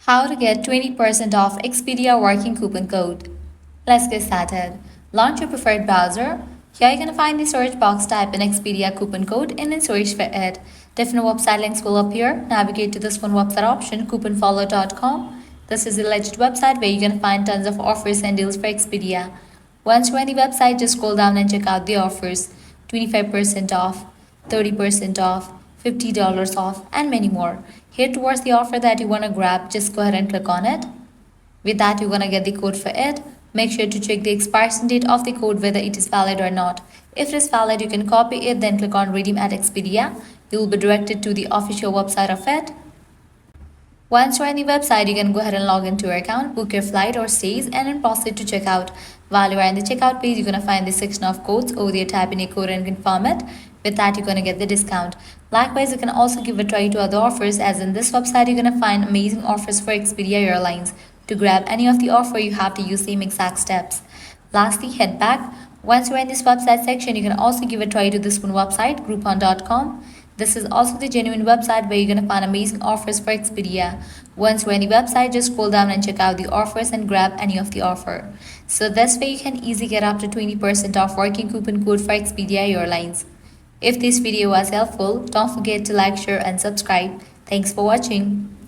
How to get 20% off Expedia working coupon code. Let's get started. Launch your preferred browser. Here you're going to find the search box, type in Expedia coupon code and then search for it. Different website links will appear. Navigate to this one website option, couponfollow.com. This is a legit website where you're going to find tons of offers and deals for Expedia. Once you're on the website, just scroll down and check out the offers. 25% off, 30% off, $50 off, and many more. Here towards the offer that you want to grab, just go ahead and click on it. With that, you're going to get the code for it. Make sure to check the expiration date of the code, whether it is valid or not. If it is valid, you can copy it, then click on Redeem at Expedia. You will be directed to the official website of it. Once you're on the website, you can go ahead and log into your account, book your flight or stays, and then proceed to checkout. While you're on the checkout page, you're going to find the section of codes. Over there, type in a code and confirm it. With that, you're going to get the discount. Likewise, you can also give a try to other offers, as in this website, you're going to find amazing offers for Expedia Airlines. To grab any of the offer, you have to use the same exact steps. Lastly, head back. Once you're in this website section, you can also give a try to this one website, groupon.com. This is also the genuine website where you're going to find amazing offers for Expedia. Once you're on the website, just scroll down and check out the offers and grab any of the offer. So this way you can easily get up to 20% off working coupon code for Expedia Airlines. If this video was helpful, don't forget to like, share and subscribe. Thanks for watching.